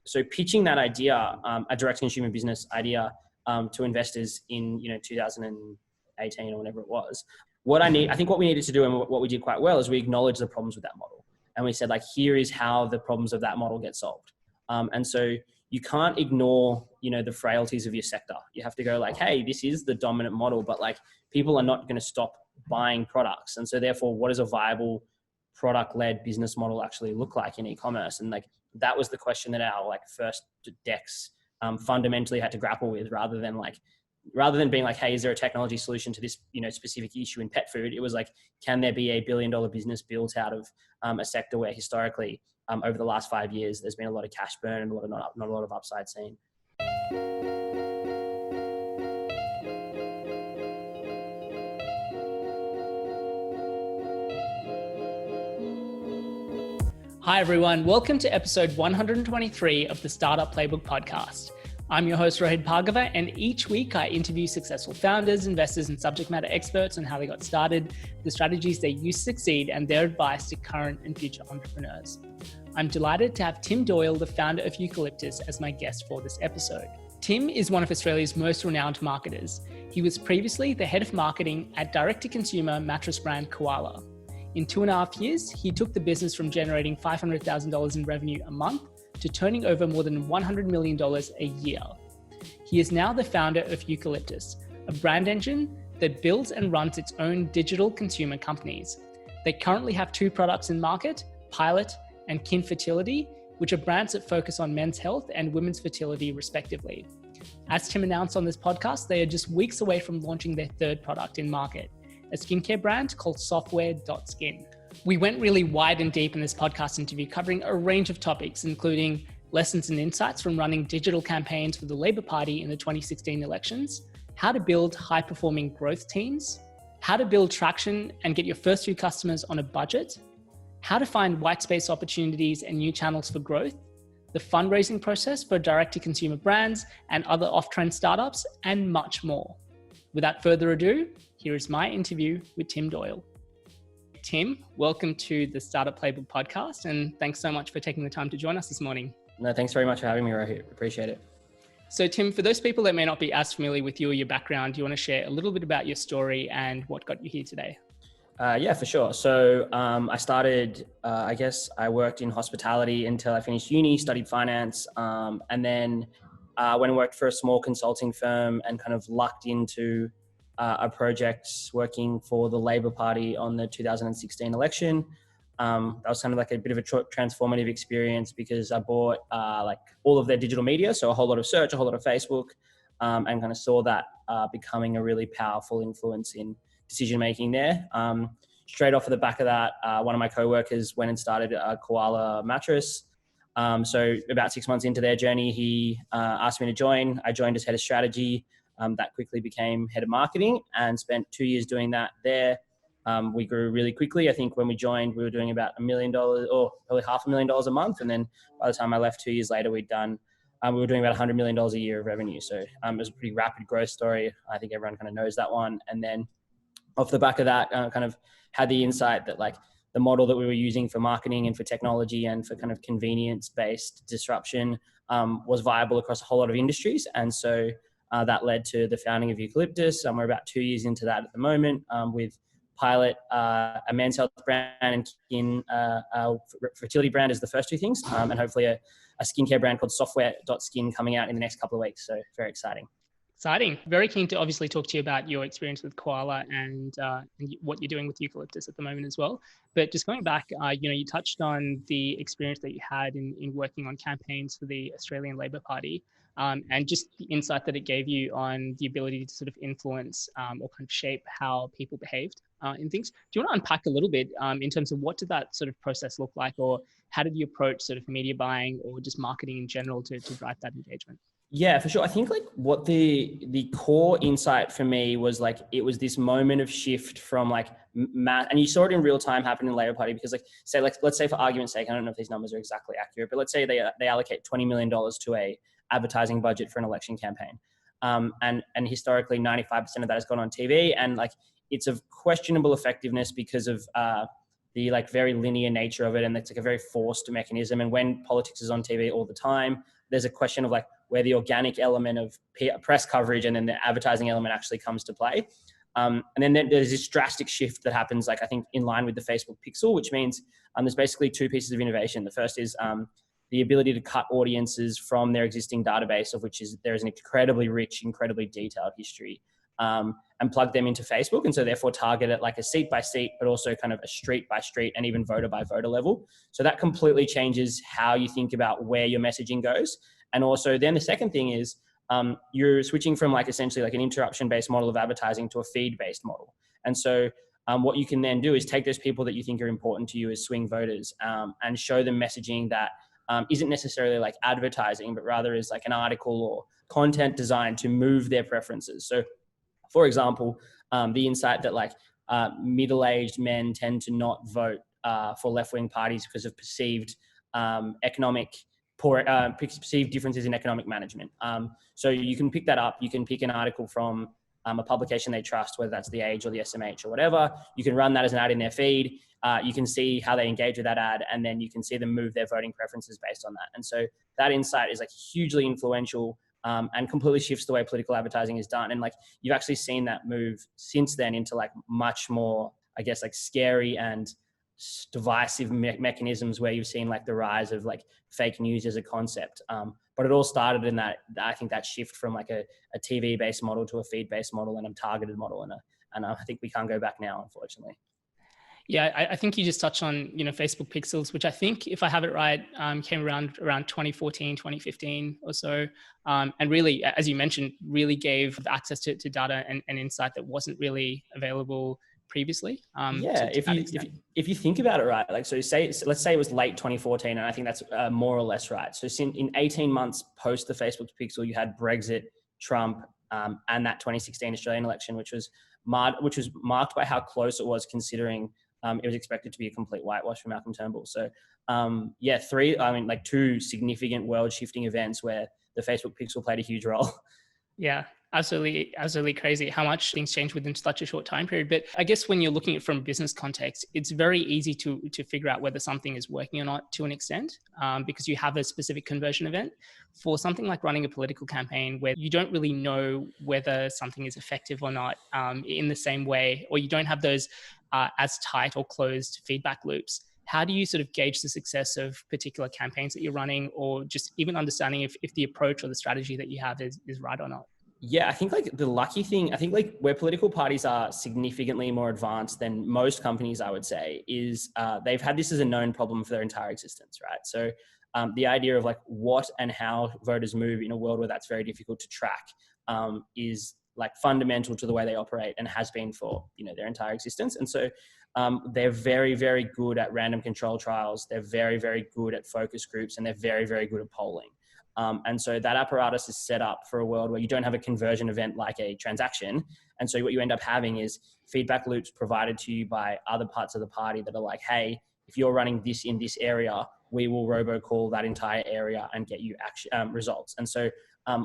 So pitching that idea, a direct consumer business idea, to investors in 2018 or whenever it was. I think what we needed to do and what we did quite well is we acknowledged the problems with that model, and we said like, here is how the problems of that model get solved. And so you can't ignore the frailties of your sector. You have to go like, hey, this is the dominant model, but like people are not going to stop buying products, and so therefore, what does a viable product-led business model actually look like in e-commerce? And like that was the question that our like first decks fundamentally had to grapple with, rather than being like, hey, is there a technology solution to this specific issue in pet food? It was like, can there be $1 billion business built out of a sector where historically over the last 5 years there's been a lot of cash burn and not a lot of upside seen. Hi everyone, welcome to episode 123 of the Startup Playbook podcast. I'm your host Rohit Bhargava, and each week I interview successful founders, investors, and subject matter experts on how they got started, the strategies they use to succeed, and their advice to current and future entrepreneurs. I'm delighted to have Tim Doyle, the founder of Eucalyptus, as my guest for this episode. Tim is one of Australia's most renowned marketers. He was previously the head of marketing at direct-to-consumer mattress brand Koala. In 2.5 years, he took the business from generating $500,000 in revenue a month to turning over more than $100 million a year. He is now the founder of Eucalyptus, a brand engine that builds and runs its own digital consumer companies. They currently have 2 products in market, Pilot and Kin Fertility, which are brands that focus on men's health and women's fertility respectively. As Tim announced on this podcast, they are just weeks away from launching their 3rd product in market, a skincare brand called software.skin. We went really wide and deep in this podcast interview, covering a range of topics, including lessons and insights from running digital campaigns for the Labor Party in the 2016 elections, how to build high-performing growth teams, how to build traction and get your first few customers on a budget, how to find white space opportunities and new channels for growth, the fundraising process for direct-to-consumer brands and other off-trend startups, and much more. Without further ado, here is my interview with Tim Doyle. Tim, welcome to the Startup Playbook podcast, and thanks so much for taking the time to join us this morning. No, thanks very much for having me, Rohit. Appreciate it. So Tim, for those people that may not be as familiar with you or your background, do you want to share a little bit about your story and what got you here today? Yeah, for sure. So I started, I worked in hospitality until I finished uni, studied finance, and then went and worked for a small consulting firm and kind of lucked into a project working for the Labor Party on the 2016 election. That was kind of like a bit of a transformative experience because I bought like all of their digital media, so a whole lot of search, a whole lot of Facebook, and kind of saw that becoming a really powerful influence in decision making there. Straight off of the back of that, one of my co-workers went and started a Koala mattress. So about 6 months into their journey, he asked me to join. I joined as head of strategy. That quickly became head of marketing and spent 2 years doing that there. We grew really quickly. I think when we joined, we were doing about $1 million or probably $500,000 a month. And then by the time I left 2 years later, we were doing about $100 million a year of revenue. So it was a pretty rapid growth story. I think everyone kind of knows that one. And then off the back of that, kind of had the insight that like the model that we were using for marketing and for technology and for kind of convenience-based disruption was viable across a whole lot of industries. And so that led to the founding of Eucalyptus. We're about 2 years into that at the moment with Pilot, a men's health brand, and Kin fertility brand is the first 2 things, and hopefully a skincare brand called software.skin coming out in the next couple of weeks. So very exciting. Exciting. Very keen to obviously talk to you about your experience with Koala and what you're doing with Eucalyptus at the moment as well. But just going back, you touched on the experience that you had in working on campaigns for the Australian Labor Party. And just the insight that it gave you on the ability to sort of influence or kind of shape how people behaved in things. Do you want to unpack a little bit in terms of what did that sort of process look like, or how did you approach sort of media buying or just marketing in general to drive that engagement? Yeah, for sure. I think like what the core insight for me was like, it was this moment of shift from like and you saw it in real time happen in the Labor Party because let's say for argument's sake, I don't know if these numbers are exactly accurate, but let's say they allocate $20 million to a advertising budget for an election campaign. And historically 95% of that has gone on TV, and like it's of questionable effectiveness because of the like very linear nature of it, and it's like a very forced mechanism. And when politics is on TV all the time, there's a question of like where the organic element of press coverage and then the advertising element actually comes to play. And then there's this drastic shift that happens, like I think in line with the Facebook pixel, which means there's basically two pieces of innovation. The first is the ability to cut audiences from their existing database, of which is there is an incredibly rich, incredibly detailed history, and plug them into Facebook. And so therefore target it like a seat by seat, but also kind of a street by street and even voter by voter level. So that completely changes how you think about where your messaging goes. And also then the second thing is, you're switching from like essentially like an interruption-based model of advertising to a feed-based model. And so what you can then do is take those people that you think are important to you as swing voters, and show them messaging that isn't necessarily like advertising, but rather is like an article or content designed to move their preferences. So for example, the insight that like middle-aged men tend to not vote for left-wing parties because of perceived perceived differences in economic management. So you can pick that up. You can pick an article from a publication they trust, whether that's The Age or the SMH or whatever. You can run that as an ad in their feed. You can see how they engage with that ad, and then you can see them move their voting preferences based on that. And so that insight is like hugely influential, and completely shifts the way political advertising is done. And like you've actually seen that move since then into like much more, I guess, like scary and divisive mechanisms where you've seen like the rise of like fake news as a concept. But it all started in that, I think that shift from like a TV based model to a feed based model and a targeted model. And I think we can't go back now, unfortunately. Yeah, I think you just touched on, Facebook pixels, which I think, if I have it right, came around 2014, 2015 or so. And really, as you mentioned, really gave access to data and insight that wasn't really available previously. If you think about it, right, like let's say it was late 2014, and I think that's more or less right. So in 18 months post the Facebook pixel, you had Brexit, Trump, and that 2016 Australian election, which was marked by how close it was, considering it was expected to be a complete whitewash for Malcolm Turnbull. So two significant world shifting events where the Facebook pixel played a huge role. Yeah, absolutely crazy how much things change within such a short time period. But I guess when you're looking at it from a business context, it's very easy to figure out whether something is working or not to an extent, because you have a specific conversion event. For something like running a political campaign where you don't really know whether something is effective or not, in the same way, or you don't have those as tight or closed feedback loops, how do you sort of gauge the success of particular campaigns that you're running, or just even understanding if the approach or the strategy that you have is right or not? Yeah, I think like the lucky thing, I think like where political parties are significantly more advanced than most companies, I would say, is they've had this as a known problem for their entire existence, right? So the idea of like what and how voters move in a world where that's very difficult to track is like fundamental to the way they operate and has been for, their entire existence. And so they're very, very good at random control trials. They're very, very good at focus groups, and they're very, very good at polling. And so that apparatus is set up for a world where you don't have a conversion event like a transaction. And so what you end up having is feedback loops provided to you by other parts of the party that are like, hey, if you're running this in this area, we will robocall that entire area and get you results. And so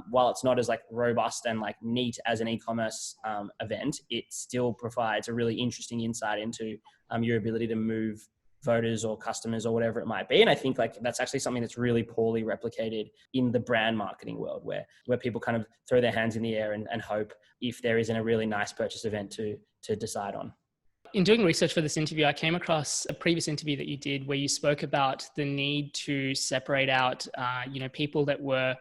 while it's not as like robust and like neat as an e-commerce event, it still provides a really interesting insight into your ability to move voters or customers or whatever it might be. And I think like that's actually something that's really poorly replicated in the brand marketing world, where people kind of throw their hands in the air and hope if there isn't a really nice purchase event to decide on. In doing research for this interview, I came across a previous interview that you did where you spoke about the need to separate out, people that were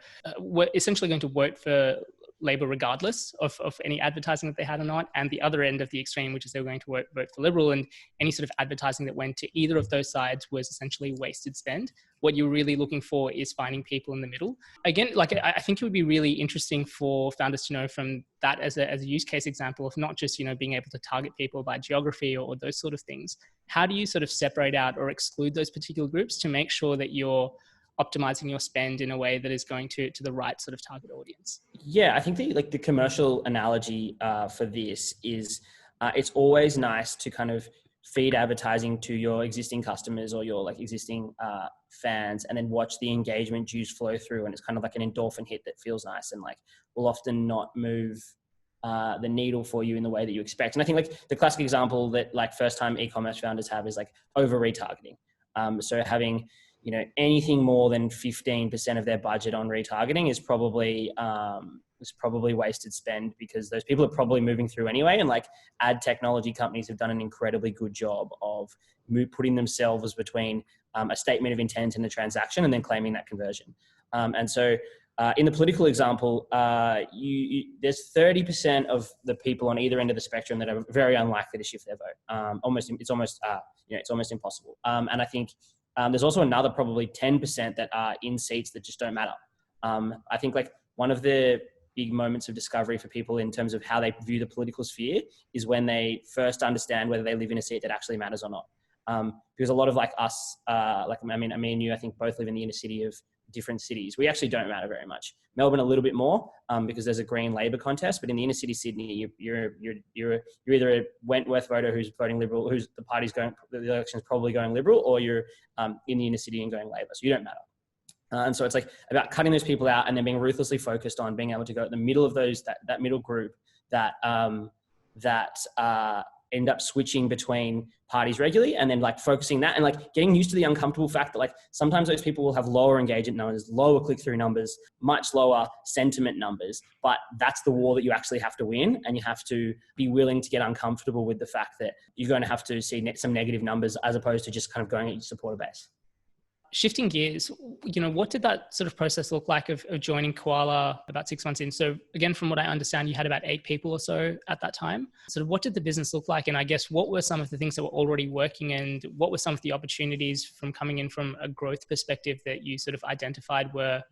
essentially going to vote for Labor regardless of any advertising that they had or not, and the other end of the extreme, which is they were going to vote for Liberal, and any sort of advertising that went to either of those sides was essentially wasted spend. What you're really looking for is finding people in the middle. Again, like I think it would be really interesting for founders to know from that as a use case example of not just, being able to target people by geography or those sort of things. How do you sort of separate out or exclude those particular groups to make sure that you're optimizing your spend in a way that is going to the right sort of target audience? Yeah, I think the commercial analogy for this is it's always nice to kind of feed advertising to your existing customers or your like existing fans, and then watch the engagement juice flow through, and it's kind of like an endorphin hit that feels nice and like will often not move the needle for you in the way that you expect. And I think like the classic example that like first time e-commerce founders have is like over retargeting. So having, anything more than 15% of their budget on retargeting is probably wasted spend, because those people are probably moving through anyway. And like ad technology companies have done an incredibly good job of putting themselves between a statement of intent and a transaction and then claiming that conversion. And so in the political example, there's 30% of the people on either end of the spectrum that are very unlikely to shift their vote. It's almost impossible. And I think there's also another probably 10% that are in seats that just don't matter. I think like one of the big moments of discovery for people in terms of how they view the political sphere is when they first understand whether they live in a seat that actually matters or not. Because a lot of like us, me and you, I think both live in the inner city of different cities. We actually don't matter very much. Melbourne a little bit more because there's a Green Labor contest, but in the inner city Sydney, you're either a Wentworth voter who's voting Liberal, the election's probably going Liberal, or you're in the inner city and going Labor, so you don't matter. And so it's like about cutting those people out and then being ruthlessly focused on being able to go at the middle of that middle group that end up switching between parties regularly, and then like focusing that and like getting used to the uncomfortable fact that like sometimes those people will have lower engagement numbers, lower click-through numbers, much lower sentiment numbers, but that's the war that you actually have to win, and you have to be willing to get uncomfortable with the fact that you're going to have to see some negative numbers as opposed to just kind of going at your supporter base. Shifting gears, what did that sort of process look like of joining Koala about 6 months in? So again, from what I understand, you had about 8 people or so at that time. Sort of what did the business look like? And I guess what were some of the things that were already working, and what were some of the opportunities from coming in from a growth perspective that you sort of identified were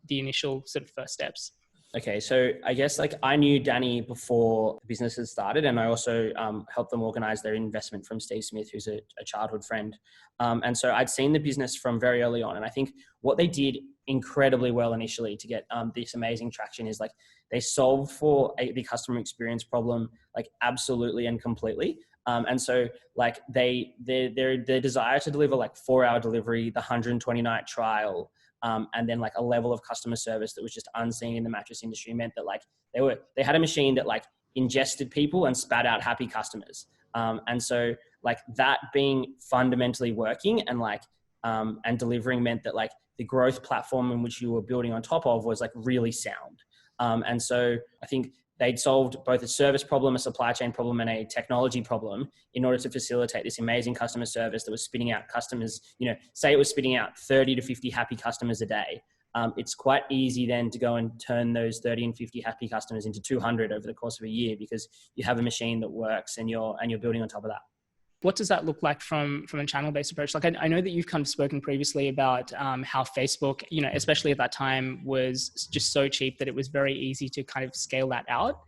the initial sort of first steps? Okay, so I guess like I knew Danny before the business had started, and I also helped them organize their investment from Steve Smith, who's a childhood friend. And so I'd seen the business from very early on. And I think what they did incredibly well initially to get this amazing traction is like they solved for the customer experience problem, like absolutely and completely. And so like their desire to deliver like 4-hour delivery, the 120 night trial, and then like a level of customer service that was just unseen in the mattress industry meant that like they had a machine that like ingested people and spat out happy customers. And so like that being fundamentally working and like and delivering meant that like the growth platform in which you were building on top of was like really sound. And so I think they'd solved both a service problem, a supply chain problem, and a technology problem in order to facilitate this amazing customer service that was spitting out customers, say it was spitting out 30 to 50 happy customers a day. It's quite easy then to go and turn those 30 and 50 happy customers into 200 over the course of a year, because you have a machine that works and you're building on top of that. What does that look like from a channel-based approach? Like I know that you've kind of spoken previously about how Facebook, especially at that time, was just so cheap that it was very easy to kind of scale that out.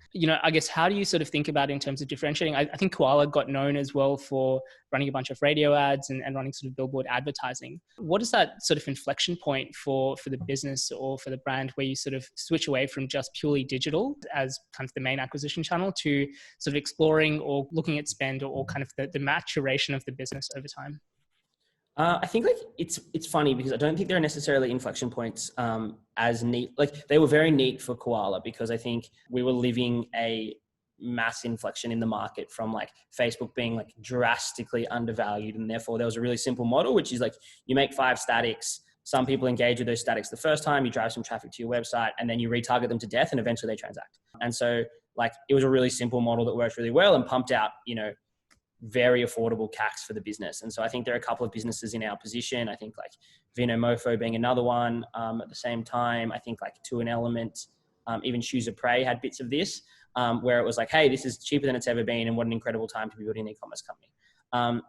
I guess how do you sort of think about it in terms of differentiating? I think Koala got known as well for running a bunch of radio ads and running sort of billboard advertising. What is that sort of inflection point for the business or for the brand where you sort of switch away from just purely digital as kind of the main acquisition channel to sort of exploring or looking at spend or kind of the maturation of the business over time? I think like it's funny because I don't think there are necessarily inflection points as neat. Like they were very neat for Koala because I think we were living a mass inflection in the market from like Facebook being like drastically undervalued, and therefore there was a really simple model, which is like you make 5 statics. Some people engage with those statics the first time, you drive some traffic to your website, and then you retarget them to death, and eventually they transact. And so like it was a really simple model that worked really well and pumped out, very affordable CACs for the business. And so I think there are a couple of businesses in our position. I think like Vino Mofo being another one. At the same time, I think like To an Element, even Shoes of Prey had bits of this, where it was like, hey, this is cheaper than it's ever been, and what an incredible time to be building an e-commerce company.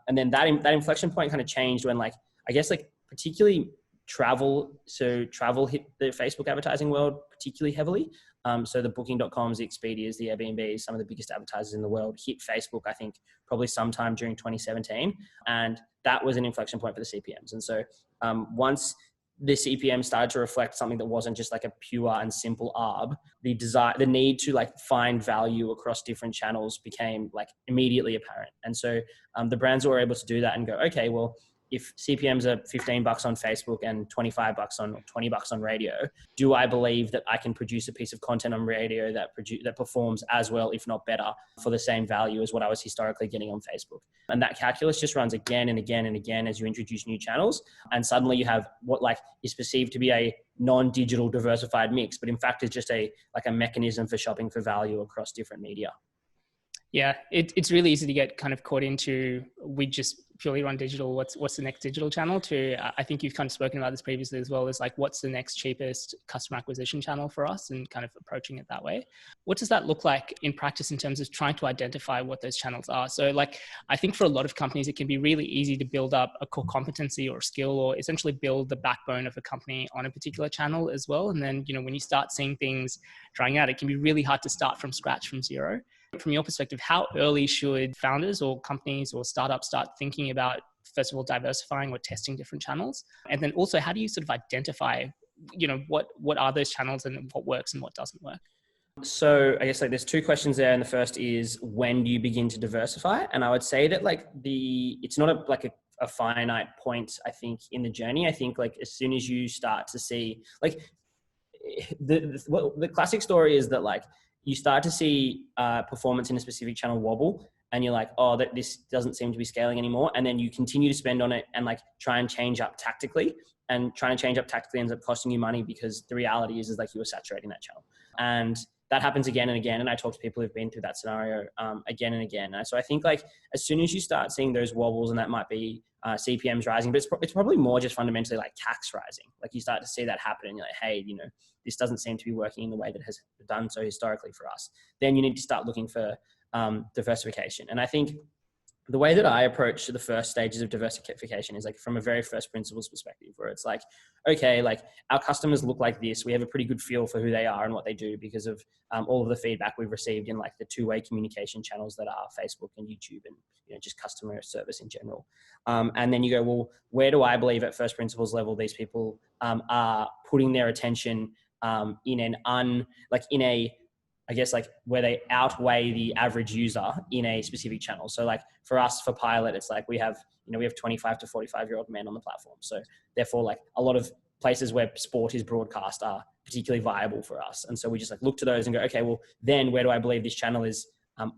And then that inflection point kind of changed when like, I guess like particularly travel hit the Facebook advertising world particularly heavily. So the Booking.coms, the Expedias, the Airbnbs, some of the biggest advertisers in the world hit Facebook, I think probably sometime during 2017. And that was an inflection point for the CPMs. And so once the CPM started to reflect something that wasn't just like a pure and simple ARB, the need to like find value across different channels became like immediately apparent. And so the brands were able to do that and go, okay, well, if CPMs are $15 on Facebook and $25 on, or $20 on radio, do I believe that I can produce a piece of content on radio that performs as well, if not better, for the same value as what I was historically getting on Facebook? And that calculus just runs again and again and again as you introduce new channels. And suddenly you have what like is perceived to be a non-digital diversified mix, but in fact is just a mechanism for shopping for value across different media. Yeah, it's really easy to get kind of caught into, we just purely run digital. What's the next digital channel to, I think you've kind of spoken about this previously as well, as like, what's the next cheapest customer acquisition channel for us, and kind of approaching it that way. What does that look like in practice in terms of trying to identify what those channels are? So like, I think for a lot of companies, it can be really easy to build up a core competency or skill, or essentially build the backbone of a company on a particular channel as well. And then, you know, when you start seeing things trying out, it can be really hard to start from scratch, from zero. From your perspective, how early should founders or companies or startups start thinking about, first of all, diversifying or testing different channels? And then also, how do you sort of identify, you know, what are those channels and what works and what doesn't work? So I guess like there's two questions there. And the first is, when do you begin to diversify? And I would say that like it's not a finite point, I think, in the journey. I think like as soon as you start to see like the classic story is that like, you start to see performance in a specific channel wobble, and you're like, oh, this doesn't seem to be scaling anymore. And then you continue to spend on it and like try and change up tactically, and trying to change up tactically ends up costing you money, because the reality is like you were saturating that channel. And that happens again and again. And I talk to people who've been through that scenario again and again. And so I think like as soon as you start seeing those wobbles, and that might be CPMs rising, but it's probably more just fundamentally like CACs rising. Like you start to see that happen, and you're like, hey, you know, this doesn't seem to be working in the way that it has done so historically for us. Then you need to start looking for diversification. And I think the way that I approach the first stages of diversification is like from a very first principles perspective, where it's like, okay, like our customers look like this. We have a pretty good feel for who they are and what they do because of all of the feedback we've received in like the two-way communication channels that are Facebook and YouTube, and you know, just customer service in general. And then you go, well, where do I believe at first principles level these people are putting their attention I guess like where they outweigh the average user in a specific channel. So like for us, for Pilot, it's like we have 25 to 45-year-old men on the platform. So therefore like a lot of places where sport is broadcast are particularly viable for us. And so we just like look to those and go, okay, well then where do I believe this channel is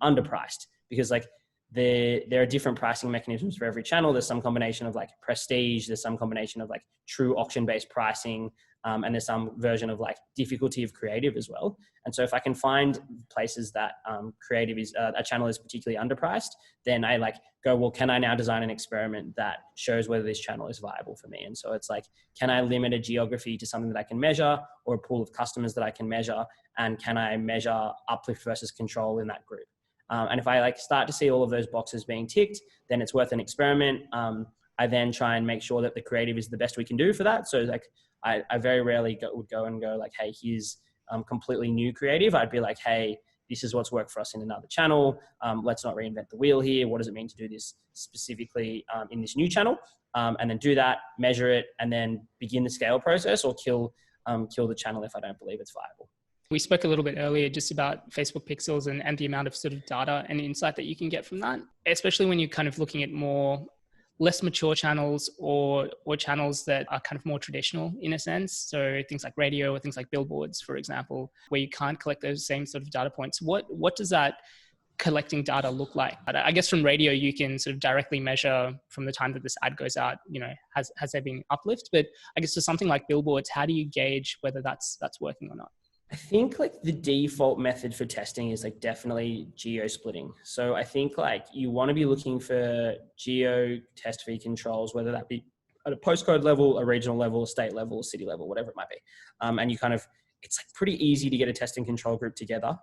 underpriced? Because like there are different pricing mechanisms for every channel. There's some combination of like prestige, there's some combination of like true auction-based pricing, and there's some version of like difficulty of creative as well. And so if I can find places that creative is a channel is particularly underpriced, then I like go, well, can I now design an experiment that shows whether this channel is viable for me? And so it's like, can I limit a geography to something that I can measure, or a pool of customers that I can measure? And can I measure uplift versus control in that group? And if I like start to see all of those boxes being ticked, then it's worth an experiment. I then try and make sure that the creative is the best we can do for that. So like I very rarely would go like, hey, here's completely new creative. I'd be like, hey, this is what's worked for us in another channel. Let's not reinvent the wheel here. What does it mean to do this specifically in this new channel? And then do that, measure it, and then begin the scale process, or kill the channel if I don't believe it's viable. We spoke a little bit earlier just about Facebook pixels and the amount of sort of data and insight that you can get from that, especially when you're kind of looking at less mature channels or channels that are kind of more traditional in a sense. So things like radio or things like billboards, for example, where you can't collect those same sort of data points. What does that collecting data look like? I guess from radio, you can sort of directly measure from the time that this ad goes out, you know, has there been uplift? But I guess for something like billboards, how do you gauge whether that's working or not? I think like the default method for testing is like definitely geo splitting. So I think like you want to be looking for geo test fee controls, whether that be at a postcode level, a regional level, a state level, a city level, whatever it might be. And you kind of, it's like pretty easy to get a testing control group together.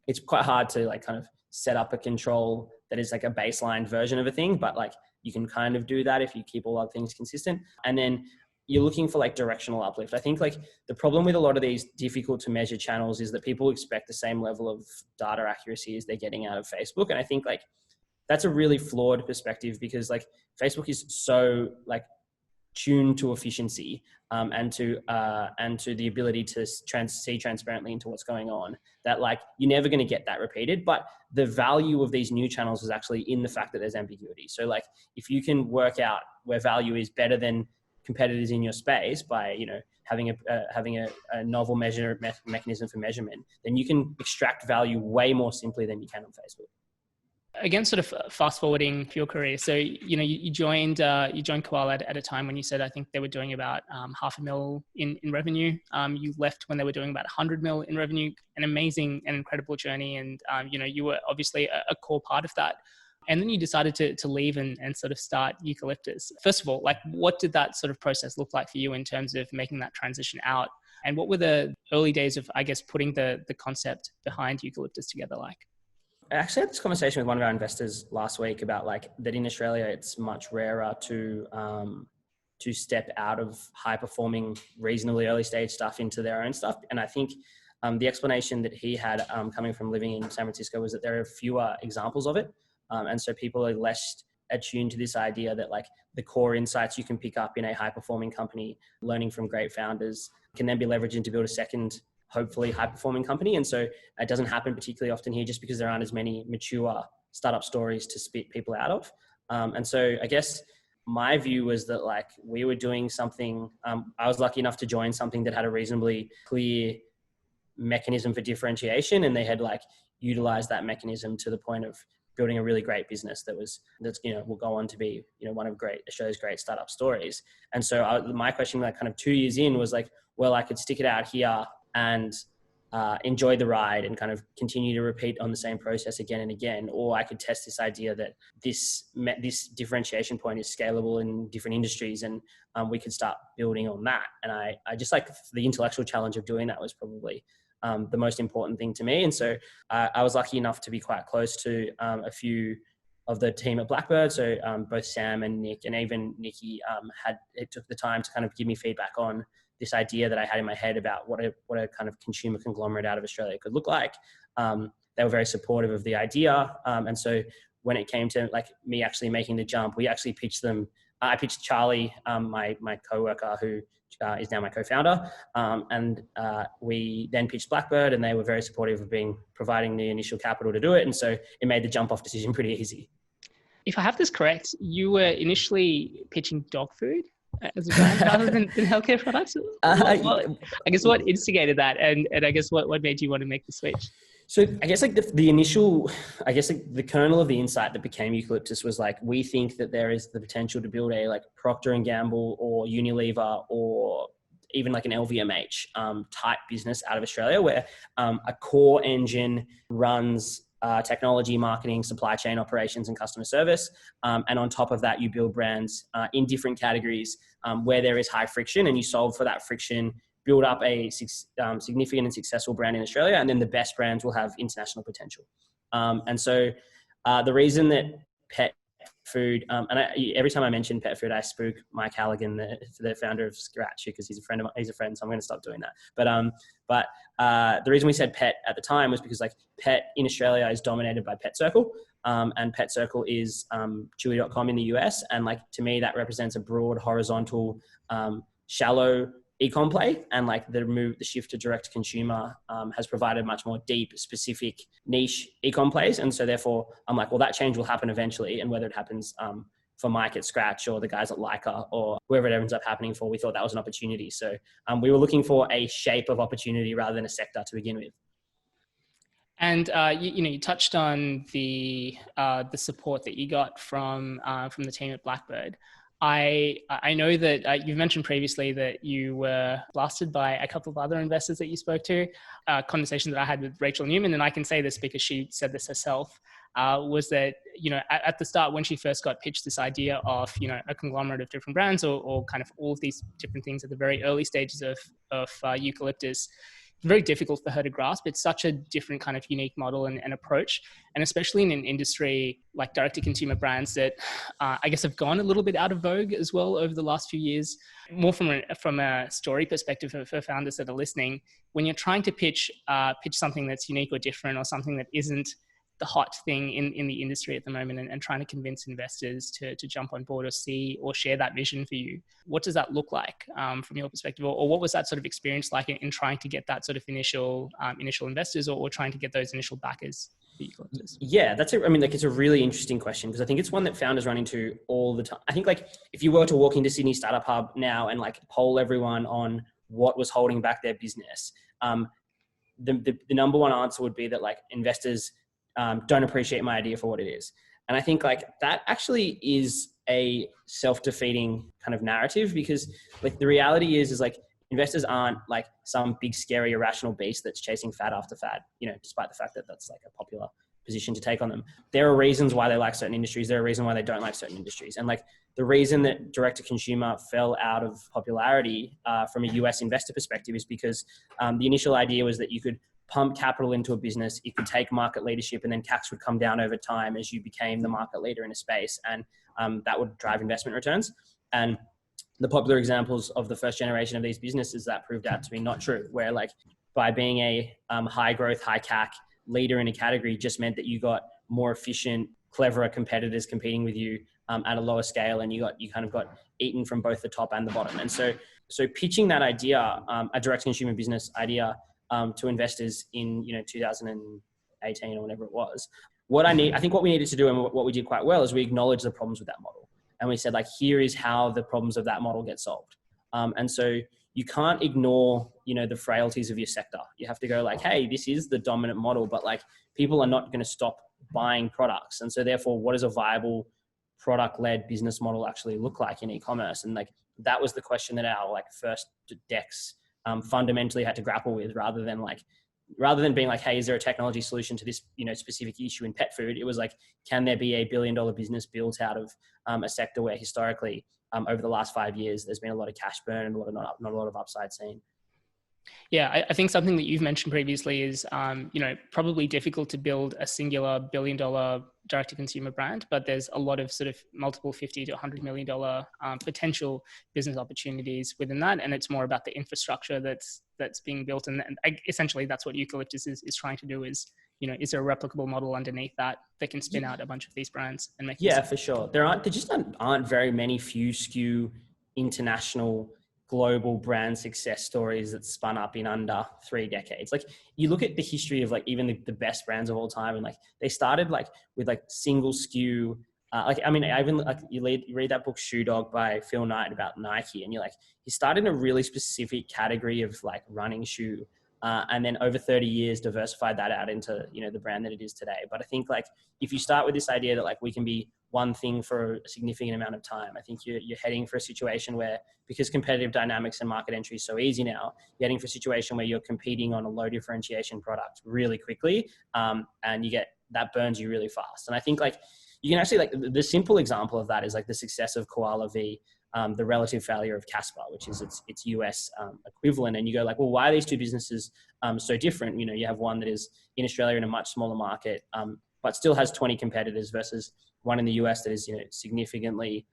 It's quite hard to like kind of set up a control that is like a baseline version of a thing, but like you can kind of do that if you keep all other things consistent. And then you're looking for like directional uplift. I think like the problem with a lot of these difficult to measure channels is that people expect the same level of data accuracy as they're getting out of Facebook. And I think like that's a really flawed perspective, because like Facebook is so like tuned to efficiency and to the ability to see transparently into what's going on, that like you're never going to get that repeated. But the value of these new channels is actually in the fact that there's ambiguity. So like if you can work out where value is better than competitors in your space by, you know, having a novel mechanism for measurement, then you can extract value way more simply than you can on Facebook. Again, sort of fast forwarding for your career. So, you know, you joined Koala at a time when you said, I think they were doing about $500,000 in revenue. You left when they were doing about $100 million in revenue, an amazing and incredible journey. And, you know, you were obviously a core part of that. And then you decided to leave and sort of start Eucalyptus. First of all, like what did that sort of process look like for you in terms of making that transition out? And what were the early days of, I guess, putting the concept behind Eucalyptus together like? I actually had this conversation with one of our investors last week about like that in Australia, it's much rarer to step out of high performing, reasonably early stage stuff into their own stuff. And I think the explanation that he had coming from living in San Francisco was that there are fewer examples of it. And so people are less attuned to this idea that like the core insights you can pick up in a high performing company, learning from great founders, can then be leveraged into build a second, hopefully high performing company. And so it doesn't happen particularly often here just because there aren't as many mature startup stories to spit people out of. And so I guess my view was that like we were doing something, I was lucky enough to join something that had a reasonably clear mechanism for differentiation. And they had like utilized that mechanism to the point of building a really great business that's, you know, will go on to be, you know, one of Australia's great startup stories. And so my question, like kind of 2 years in, was like, well, I could stick it out here and enjoy the ride and kind of continue to repeat on the same process again and again. Or I could test this idea that this differentiation point is scalable in different industries, and we could start building on that. And I just like the intellectual challenge of doing that was probably the most important thing to me. And so I was lucky enough to be quite close to a few of the team at Blackbird. So both Sam and Nick and even Nikki took the time to kind of give me feedback on this idea that I had in my head about what a kind of consumer conglomerate out of Australia could look like. They were very supportive of the idea. And so when it came to like me actually making the jump, we actually pitched them. I pitched Charlie, my coworker, who is now my co-founder. And we then pitched Blackbird, and they were very supportive of providing the initial capital to do it. And so it made the jump off decision pretty easy. If I have this correct, you were initially pitching dog food as a brand rather than healthcare products. I guess what instigated that, and I guess what made you want to make the switch? So I guess like the initial, I guess like the kernel of the insight that became Eucalyptus was like, we think that there is the potential to build a like Procter & Gamble or Unilever or even like an LVMH type business out of Australia, where a core engine runs technology, marketing, supply chain operations, and customer service. And on top of that, you build brands in different categories where there is high friction, and you solve for that friction, build up a significant and successful brand in Australia, and then the best brands will have international potential. And so the reason that pet food, every time I mention pet food, I spook Mike Halligan, the founder of Scratch, because he's a friend, so I'm going to stop doing that. But the reason we said pet at the time was because like pet in Australia is dominated by Pet Circle, and Pet Circle is Chewy.com in the US. And like, to me, that represents a broad, horizontal, shallow e-com play, and like the shift to direct to consumer has provided much more deep, specific, niche e-com plays. And so therefore I'm like, well, that change will happen eventually. And whether it happens for Mike at Scratch or the guys at Leica or whoever it ends up happening for, we thought that was an opportunity. So we were looking for a shape of opportunity rather than a sector to begin with. And you touched on the support that you got from the team at Blackbird. I know that you've mentioned previously that you were blasted by a couple of other investors that you spoke to. A conversation that I had with Rachel Newman, and I can say this because she said this herself, was that, at the start when she first got pitched this idea of, a conglomerate of different brands or kind of all of these different things at the very early stages of Eucalyptus, very difficult for her to grasp. It's such a different kind of unique model and approach. And especially in an industry like direct-to-consumer brands that I guess have gone a little bit out of vogue as well over the last few years. More from a story perspective for founders that are listening, when you're trying to pitch something that's unique or different or something that isn't the hot thing in the industry at the moment, and trying to convince investors to jump on board or see or share that vision for you. What does that look like from your perspective, or what was that sort of experience like in trying to get that sort of initial investors or trying to get those initial backers for Eucalyptus? Yeah, that's it. I mean, like, it's a really interesting question because I think it's one that founders run into all the time. I think, like, if you were to walk into Sydney Startup Hub now and like poll everyone on what was holding back their business, the number one answer would be that like investors don't appreciate my idea for what it is. And I think like that actually is a self-defeating kind of narrative, because like the reality is like investors aren't like some big scary irrational beast that's chasing fad after fad, despite the fact that that's like a popular position to take on them. There are reasons why they like certain industries. There are reasons why they don't like certain industries. And like the reason that direct to consumer fell out of popularity from a US investor perspective is because the initial idea was that you could pump capital into a business, it could take market leadership, and then CACs would come down over time as you became the market leader in a space. And that would drive investment returns. And the popular examples of the first generation of these businesses that proved out to be not true, where like by being a high growth, high CAC leader in a category just meant that you got more efficient, cleverer competitors competing with you at a lower scale, and you kind of got eaten from both the top and the bottom. And so pitching that idea, a direct consumer business idea, to investors in 2018 or whenever it was, I think what we needed to do and what we did quite well is we acknowledged the problems with that model, and we said like, here is how the problems of that model get solved. And so you can't ignore the frailties of your sector. You have to go like, hey, this is the dominant model, but like people are not going to stop buying products, and so therefore what does a viable product-led business model actually look like in e-commerce? And like that was the question that our like first decks fundamentally had to grapple with, rather than being like, hey, is there a technology solution to this specific issue in pet food? It was like, can there be $1 billion business built out of a sector where historically over the last 5 years there's been a lot of cash burn and not a lot of upside seen? Yeah, I think something that you've mentioned previously is, probably difficult to build a singular $1 billion direct-to-consumer brand, but there's a lot of sort of multiple $50 to $100 million potential business opportunities within that, and it's more about the infrastructure that's being built, and essentially that's what Eucalyptus is trying to do. Is there a replicable model underneath that can spin out a bunch of these brands and make? Yeah, for sure. There just aren't very many few SKU international global brand success stories that spun up in under 3 decades. Like you look at the history of like even the best brands of all time, and like they started like with like single SKU. You read that book Shoe Dog by Phil Knight about Nike, and you're like, he started in a really specific category of like running shoe, and then over 30 years diversified that out into the brand that it is today. But I think like if you start with this idea that like we can be one thing for a significant amount of time, I think you're heading for a situation where, because competitive dynamics and market entry is so easy now, you're heading for a situation where you're competing on a low differentiation product really quickly, and that burns you really fast. And I think like you can actually, like the simple example of that is like the success of Koala v the relative failure of Casper, which is its US equivalent. And you go like, well, why are these two businesses so different? You have one that is in Australia in a much smaller market, but still has 20 competitors, versus one in the US that is significantly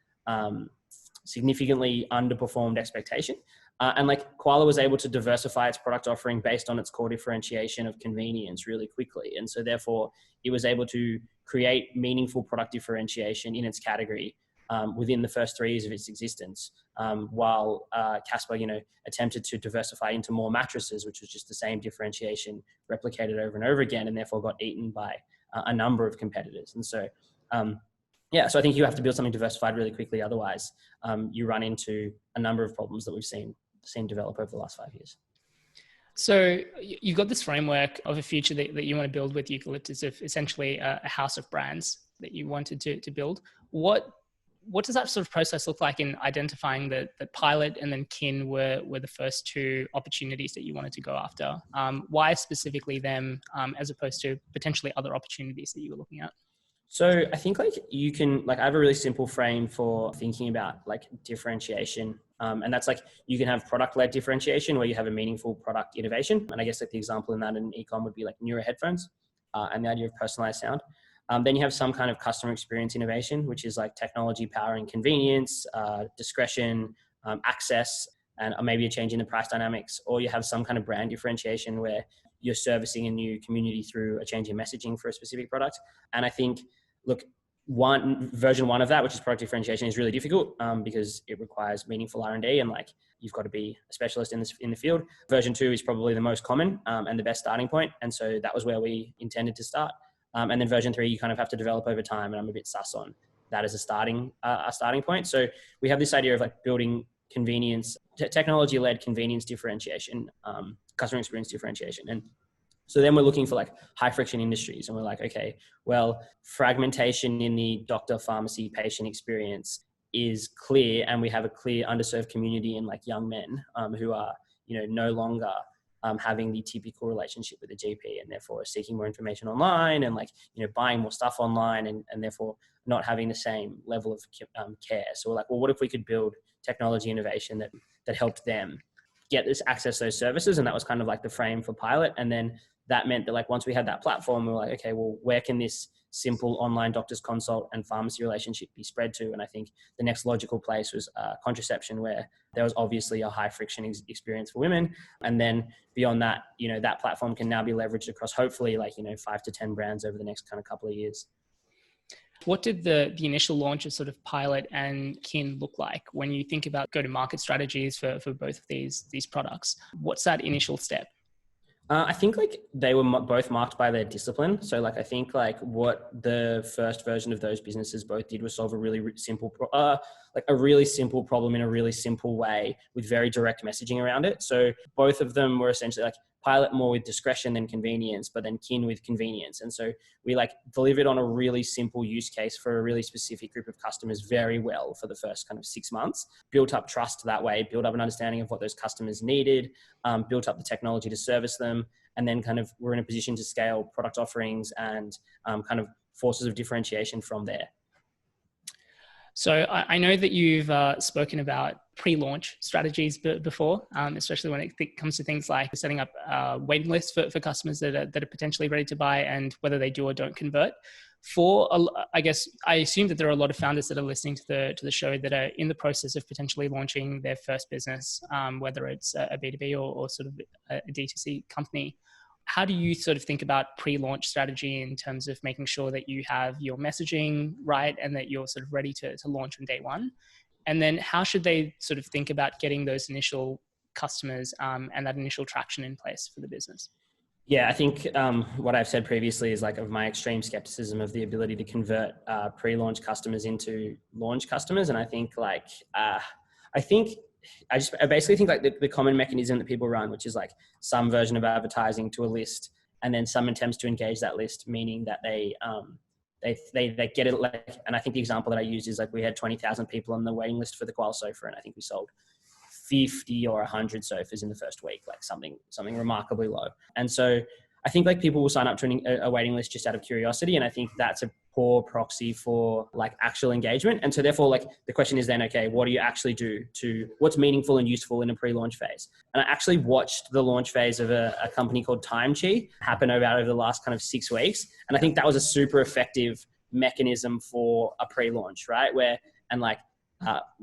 underperformed expectation. And like Koala was able to diversify its product offering based on its core differentiation of convenience really quickly. And so therefore it was able to create meaningful product differentiation in its category within the first 3 years of its existence, while Casper, attempted to diversify into more mattresses, which was just the same differentiation replicated over and over again, and therefore got eaten by a number of competitors. And so, so I think you have to build something diversified really quickly. Otherwise, you run into a number of problems that we've seen develop over the last 5 years. So you've got this framework of a future that you want to build with Eucalyptus, of essentially a house of brands that you wanted to build. What does that sort of process look like in identifying that Pilot and then Kin were the first 2 opportunities that you wanted to go after? Why specifically them, as opposed to potentially other opportunities that you were looking at? So I think like you can, like I have a really simple frame for thinking about like differentiation. And that's like, you can have product-led differentiation where you have a meaningful product innovation. And I guess like the example in that in e-com would be like Neuro headphones and the idea of personalized sound. Then you have some kind of customer experience innovation, which is like technology powering convenience, discretion, access, and maybe a change in the price dynamics. Or you have some kind of brand differentiation where you're servicing a new community through a change in messaging for a specific product. And I think, look, version one of that, which is product differentiation, is really difficult because it requires meaningful R&D, and like you've got to be a specialist in the field. Version two is probably the most common and the best starting point. And so that was where we intended to start. And then version three, you kind of have to develop over time. And I'm a bit sus on that as a starting point. So we have this idea of like building convenience, technology-led convenience differentiation, customer experience differentiation. And so then we're looking for like high friction industries, and we're like, okay, well, fragmentation in the doctor, pharmacy, patient experience is clear, and we have a clear underserved community in like young men who are, no longer having the typical relationship with a GP, and therefore seeking more information online and like, buying more stuff online, and therefore not having the same level of care. So we're like, well, what if we could build technology innovation that helped them get this access to those services? And that was kind of like the frame for pilot. And then that meant that like once we had that platform, we were like, okay, well, where can this simple online doctor's consult and pharmacy relationship be spread to? And I think the next logical place was contraception, where there was obviously a high friction experience for women. And then beyond that, that platform can now be leveraged across hopefully like, 5 to 10 brands over the next kind of couple of years. What did the initial launch of sort of Pilot and Kin look like when you think about go-to-market strategies for both of these products? What's that initial step? I think like they were both marked by their discipline. So like, I think like what the first version of those businesses both did was solve a really simple, a really simple problem in a really simple way with very direct messaging around it. So both of them were essentially like Pilot more with discretion than convenience, but then Kin with convenience. And so we like delivered on a really simple use case for a really specific group of customers very well for the first kind of 6 months, built up trust that way, built up an understanding of what those customers needed, built up the technology to service them. And then kind of we're in a position to scale product offerings and kind of forces of differentiation from there. So I know that you've spoken about pre-launch strategies before, especially when it comes to things like setting up waiting lists for customers that are potentially ready to buy and whether they do or don't convert. I assume that there are a lot of founders that are listening to the show that are in the process of potentially launching their first business, whether it's a B2B or sort of a D2C company. How do you sort of think about pre-launch strategy in terms of making sure that you have your messaging right and that you're sort of ready to launch on day one? And then how should they sort of think about getting those initial customers and that initial traction in place for the business? Yeah, I think what I've said previously is like of my extreme skepticism of the ability to convert pre-launch customers into launch customers. And I think I basically think like the common mechanism that people run, which is like some version of advertising to a list, and then some attempts to engage that list, meaning that they get it. Like, and I think the example that I used is like we had 20,000 people on the waiting list for the Koala sofa, and I think we sold 50 or 100 sofas in the first week, like something remarkably low. And so I think like people will sign up to a waiting list just out of curiosity. And I think that's a poor proxy for like actual engagement. And so therefore like the question is then, okay, what do you actually do to what's meaningful and useful in a pre-launch phase? And I actually watched the launch phase of a company called TimeChi happen over the last kind of 6 weeks. And I think that was a super effective mechanism for a pre-launch, right?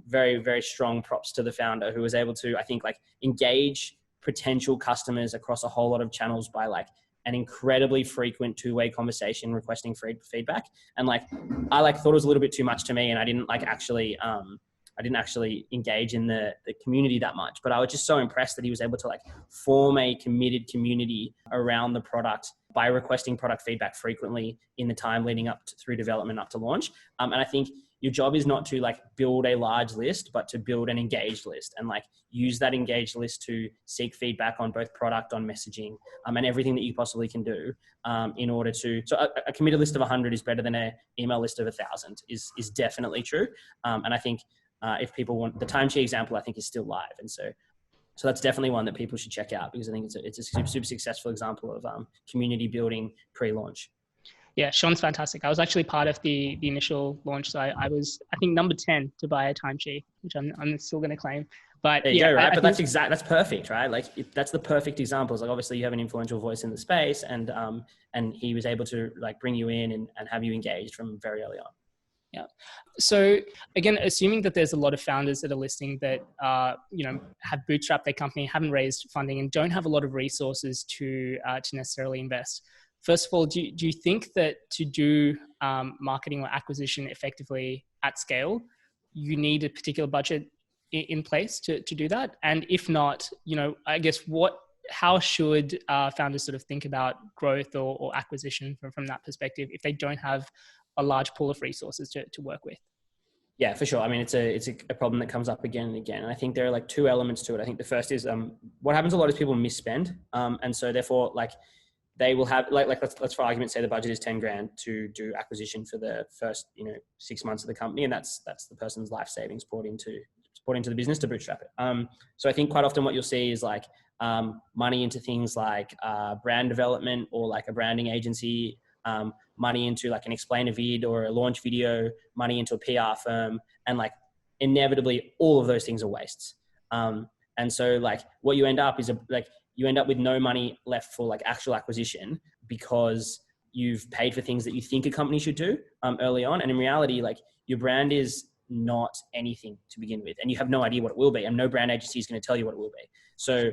Very, very strong props to the founder who was able to, I think, like engage potential customers across a whole lot of channels by like an incredibly frequent two-way conversation requesting feedback. And like, I thought it was a little bit too much to me, and I didn't actually engage in the community that much, but I was just so impressed that he was able to like form a committed community around the product by requesting product feedback frequently in the time leading up through development up to launch. And I think your job is not to like build a large list, but to build an engaged list and like use that engaged list to seek feedback on both product, on messaging, and everything that you possibly can do in order to. So a committed list of 100 is better than an email list of 1,000 is definitely true. And I think if people want the TimeChi example, I think is still live, and so that's definitely one that people should check out because I think it's a super successful example of community building pre-launch. Yeah, Sean's fantastic. I was actually part of the initial launch. So I was, I think, number 10 to buy a TimeChi, which I'm still going to claim. But there you go, right? But that's perfect, right? Like that's the perfect example. It's like obviously you have an influential voice in the space, and he was able to like bring you in and have you engaged from very early on. Yeah. So again, assuming that there's a lot of founders that are listening that have bootstrapped their company, haven't raised funding, and don't have a lot of resources to necessarily invest. First of all, do you think that to do marketing or acquisition effectively at scale, you need a particular budget in place to do that? And if not, I guess how should founders sort of think about growth or acquisition from that perspective if they don't have a large pool of resources to work with? Yeah, for sure. I mean, it's a problem that comes up again and again. And I think there are like two elements to it. I think the first is what happens a lot is people misspend. And so therefore, like they will have let's for argument's sake, the budget is 10 grand to do acquisition for the first 6 months of the company, and that's the person's life savings poured into the business to bootstrap it. So I think quite often what you'll see is like money into things like brand development or like a branding agency, money into like an explainer vid or a launch video, money into a PR firm, and like inevitably all of those things are wastes. And so like what you end up is you end up with no money left for like actual acquisition because you've paid for things that you think a company should do early on. And in reality, like your brand is not anything to begin with, and you have no idea what it will be, and no brand agency is going to tell you what it will be. So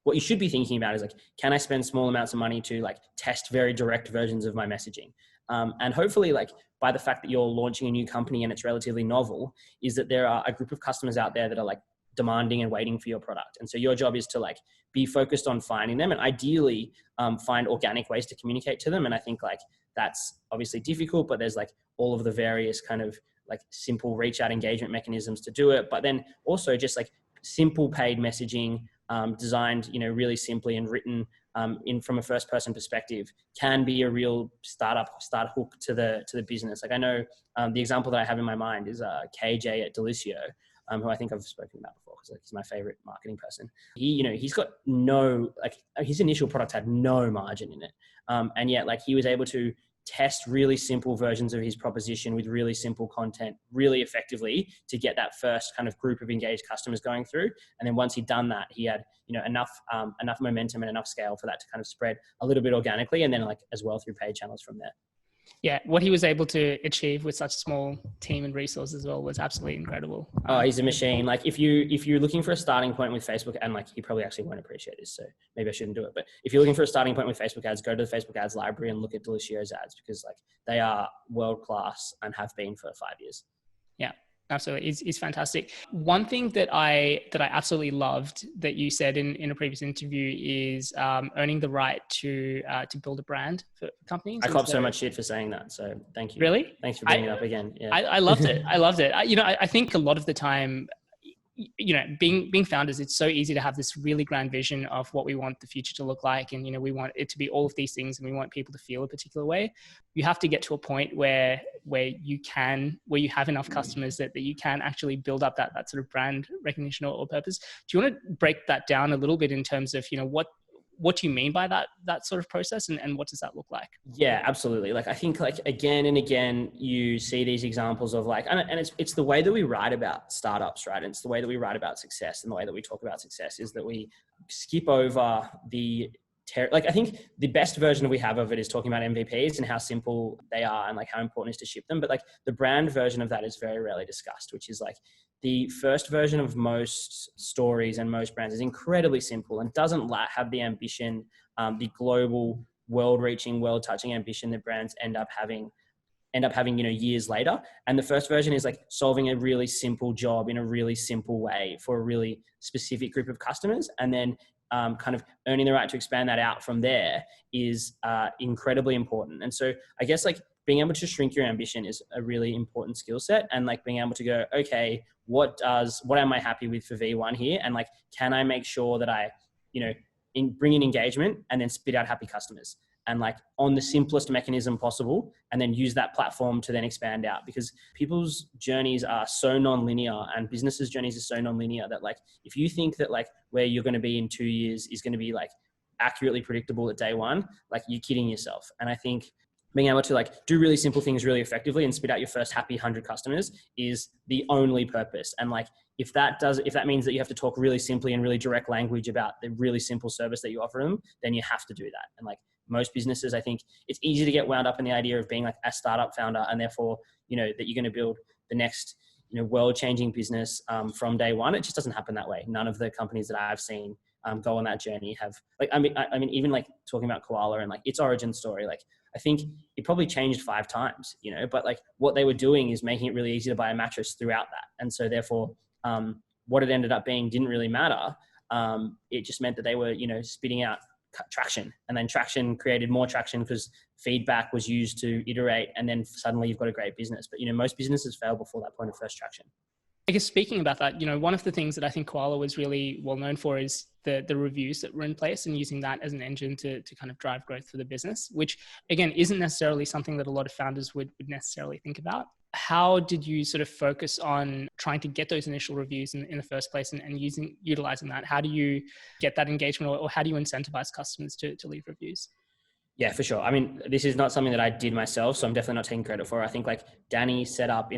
what you should be thinking about is like, can I spend small amounts of money to like test very direct versions of my messaging? And hopefully like by the fact that you're launching a new company and it's relatively novel, is that there are a group of customers out there that are like demanding and waiting for your product. And so your job is to like be focused on finding them and ideally find organic ways to communicate to them. And I think like that's obviously difficult, but there's like all of the various kind of like simple reach out engagement mechanisms to do it. But then also just like simple paid messaging designed, really simply and written in from a first person perspective can be a real start hook to the business. Like I know the example that I have in my mind is KJ at Delicio, who I think I've spoken about before because he's my favorite marketing person. He's got his initial product had no margin in it. And yet like he was able to test really simple versions of his proposition with really simple content really effectively to get that first kind of group of engaged customers going through. And then once he'd done that, he had, enough momentum and enough scale for that to kind of spread a little bit organically and then like as well through paid channels from there. Yeah, what he was able to achieve with such a small team and resources as well was absolutely incredible. Oh, he's a machine. Like if you're looking for a starting point with Facebook, and like he probably actually won't appreciate this, so maybe I shouldn't do it. But if you're looking for a starting point with Facebook ads, go to the Facebook ads library and look at Delicio's ads because like they are world class and have been for 5 years. Yeah. Absolutely. It's fantastic. One thing that I absolutely loved that you said in a previous interview is earning the right to build a brand for companies. I cop so much shit for saying that. So thank you. Really? Thanks for bringing it up again. Yeah. I loved it. I loved it. I think a lot of the time, being founders, it's so easy to have this really grand vision of what we want the future to look like. And, we want it to be all of these things and we want people to feel a particular way. You have to get to a point where you have enough customers that you can actually build up that sort of brand recognition or purpose. Do you want to break that down a little bit in terms of, what do you mean by that sort of process and what does that look like? Yeah, absolutely. Like I think like again and again, you see these examples of like, and it's the way that we write about startups, right? And it's the way that we write about success and the way that we talk about success is that we skip over I think the best version we have of it is talking about MVPs and how simple they are and like how important it is to ship them. But like the brand version of that is very rarely discussed, which is like the first version of most stories and most brands is incredibly simple and doesn't have the ambition, the global, world-reaching, world-touching ambition that brands end up having, years later. And the first version is like solving a really simple job in a really simple way for a really specific group of customers. And then kind of earning the right to expand that out from there is incredibly important. And so I guess like being able to shrink your ambition is a really important skill set, and like being able to go, okay, what am I happy with for V1 here? And like, can I make sure that I, bring in engagement and then spit out happy customers and like on the simplest mechanism possible, and then use that platform to then expand out, because people's journeys are so non-linear and businesses' journeys are so non-linear that like, if you think that like where you're going to be in 2 years is going to be like accurately predictable at day one, like you're kidding yourself. And I think being able to like do really simple things really effectively and spit out your first happy 100 customers is the only purpose. And like, if that means that you have to talk really simply and really direct language about the really simple service that you offer them, then you have to do that. And like, most businesses, I think it's easy to get wound up in the idea of being like a startup founder, and therefore, that you're going to build the next, world-changing business from day one. It just doesn't happen that way. None of the companies that I've seen go on that journey have, like, I mean, even like talking about Koala and like its origin story, like I think it probably changed 5 times, but like what they were doing is making it really easy to buy a mattress throughout that. And so therefore, what it ended up being didn't really matter. It just meant that they were, spitting out traction, and then traction created more traction because feedback was used to iterate, and then suddenly you've got a great business. But, most businesses fail before that point of first traction. I guess speaking about that, one of the things that I think Koala was really well known for is the reviews that were in place, and using that as an engine to kind of drive growth for the business, which again, isn't necessarily something that a lot of founders would necessarily think about. How did you sort of focus on trying to get those initial reviews in the first place, and utilizing that? How do you get that engagement, or how do you incentivize customers to leave reviews? Yeah, for sure. I mean, this is not something that I did myself, so I'm definitely not taking credit for it. I think like Danny set up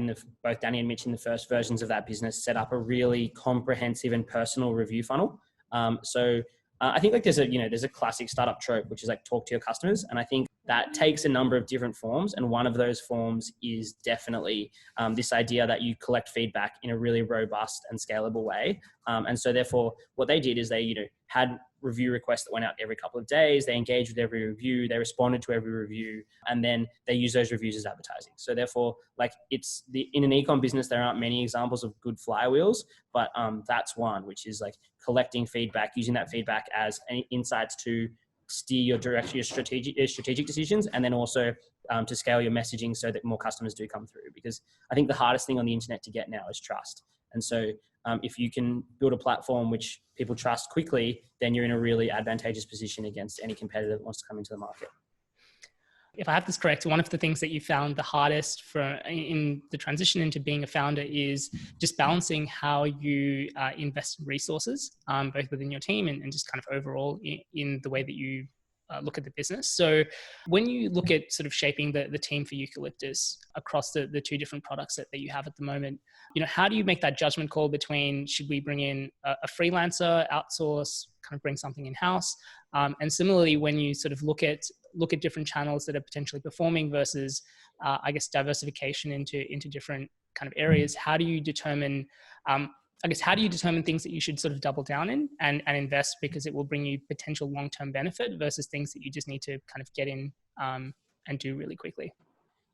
both Danny and Mitch in the first versions of that business set up a really comprehensive and personal review funnel. I think like there's a classic startup trope, which is like talk to your customers. And I think that takes a number of different forms. And one of those forms is definitely this idea that you collect feedback in a really robust and scalable way. And so therefore what they did is they, had review requests that went out every couple of days. They engaged with every review. They responded to every review, and then they use those reviews as advertising. So therefore, like in an e-com business, there aren't many examples of good flywheels, but that's one, which is like collecting feedback, using that feedback as insights to steer your direction, your strategic decisions, and then also to scale your messaging so that more customers do come through. Because I think the hardest thing on the internet to get now is trust. And so if you can build a platform which people trust quickly, then you're in a really advantageous position against any competitor that wants to come into the market. If I have this correct, one of the things that you found the hardest in the transition into being a founder is just balancing how you invest in resources, both within your team and just kind of overall in the way that you look at the business. So when you look at sort of shaping the team for Eucalyptus across the 2 different products that you have at the moment, how do you make that judgment call between should we bring in a freelancer, outsource, kind of bring something in-house? And similarly, when you sort of look at different channels that are potentially performing versus, I guess, diversification into different kind of areas, how do you determine things that you should sort of double down in and invest because it will bring you potential long-term benefit versus things that you just need to kind of get in and do really quickly?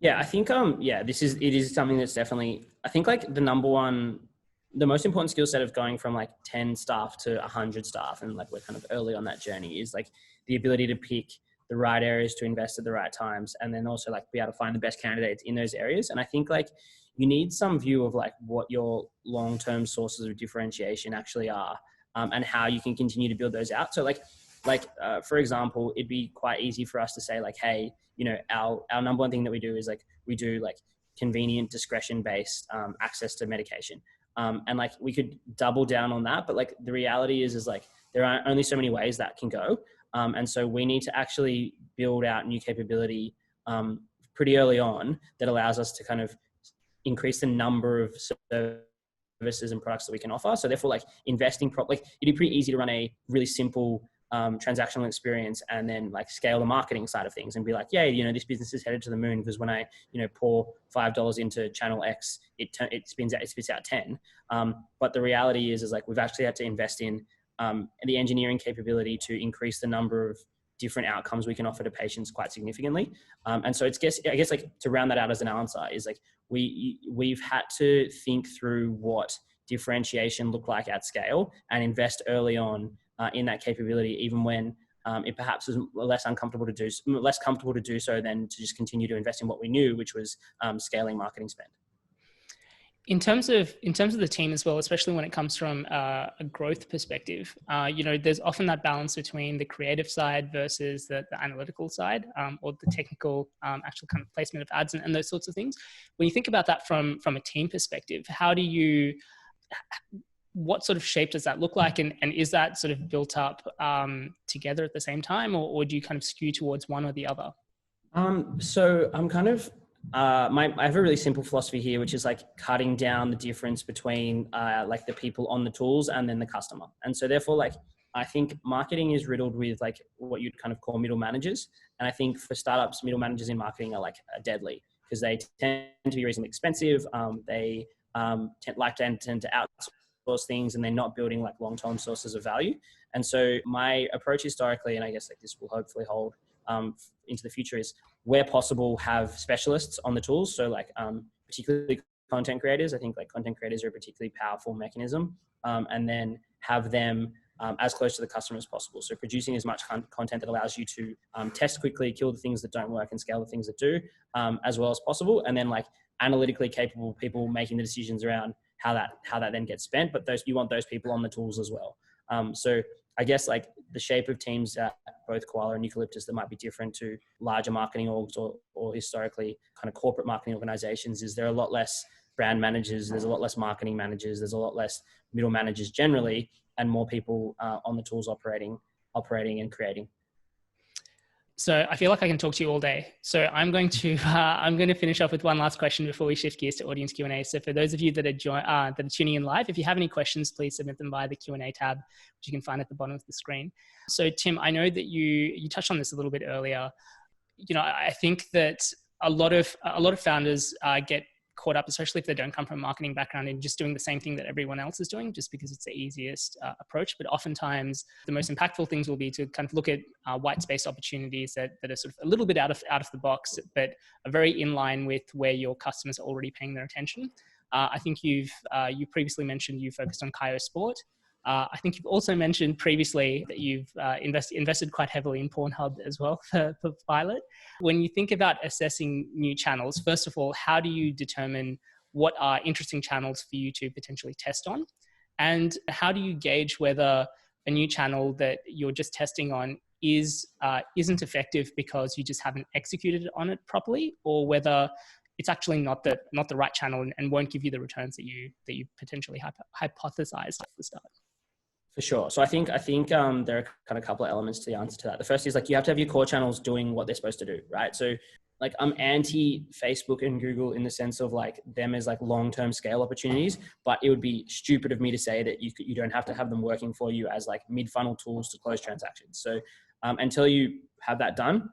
Yeah, I think, it is something that's definitely, I think like the most important skill set of going from like 10 staff to 100 staff, and like we're kind of early on that journey, is like the ability to pick the right areas to invest at the right times, and then also like be able to find the best candidates in those areas. And I think like you need some view of like what your long-term sources of differentiation actually are, and how you can continue to build those out. So for example, it'd be quite easy for us to say like, hey, our number one thing that we do is like, we do like convenient discretion-based access to medication. And like we could double down on that, but like the reality is like there are only so many ways that can go. And so we need to actually build out new capability pretty early on that allows us to kind of increase the number of services and products that we can offer. So therefore, like investing properly, it'd be pretty easy to run a really simple transactional experience and then like scale the marketing side of things and be like, yeah, this business is headed to the moon because when I, pour $5 into channel X, it spits out 10. But the reality is like we've actually had to invest in the engineering capability to increase the number of different outcomes we can offer to patients quite significantly. And so I guess like to round that out as an answer is like we've had to think through what differentiation look like at scale and invest early on in that capability, even when it perhaps was less comfortable to do so than to just continue to invest in what we knew, which was scaling marketing spend. In terms of the team as well, especially when it comes from a growth perspective, there's often that balance between the creative side versus the analytical side, or the technical actual kind of placement of ads and those sorts of things. When you think about that from a team perspective, what sort of shape does that look like? And is that sort of built up together at the same time, or do you kind of skew towards one or the other? So I'm kind of, I have a really simple philosophy here, which is like cutting down the difference between like the people on the tools and then the customer. And so therefore, like I think marketing is riddled with like what you'd kind of call middle managers. And I think for startups, middle managers in marketing are deadly because they tend to be reasonably expensive. They tend to outsource things, and they're not building like long-term sources of value. And so my approach historically, and I guess like this will hopefully hold into the future, is where possible have specialists on the tools. So particularly content creators. I think like content creators are a particularly powerful mechanism, and then have them as close to the customer as possible. So producing as much content that allows you to test quickly, kill the things that don't work, and scale the things that do, as well as possible. And then like analytically capable people making the decisions around how that then gets spent. But you want those people on the tools as well. So I guess like the shape of teams at both Koala and Eucalyptus that might be different to larger marketing orgs or historically kind of corporate marketing organizations is there are a lot less brand managers, there's a lot less marketing managers, there's a lot less middle managers generally, and more people on the tools operating and creating. So I feel like I can talk to you all day. So I'm going to finish off with one last question before we shift gears to audience Q&A. So for those of you that are tuning in live, if you have any questions, please submit them via the Q&A tab, which you can find at the bottom of the screen. So Tim, I know that you touched on this a little bit earlier. You know, I think that a lot of founders get caught up, especially if they don't come from a marketing background, in just doing the same thing that everyone else is doing, just because it's the easiest approach. But oftentimes the most impactful things will be to kind of look at white space opportunities that are sort of a little bit out of the box, but are very in line with where your customers are already paying their attention. I think you previously mentioned you focused on Kayo Sport. I think you've also mentioned previously that you've invested quite heavily in Pornhub as well for pilot. When you think about assessing new channels, first of all, how do you determine what are interesting channels for you to potentially test on? And how do you gauge whether a new channel that you're just testing on isn't effective because you just haven't executed on it properly, or whether it's actually not the right channel and won't give you the returns that you potentially hypothesized at the start? For sure. So I think there are kind of a couple of elements to the answer to that. The first is like you have to have your core channels doing what they're supposed to do, right? So like I'm anti Facebook and Google in the sense of like them as like long-term scale opportunities, but it would be stupid of me to say that you don't have to have them working for you as like mid-funnel tools to close transactions. So until you have that done,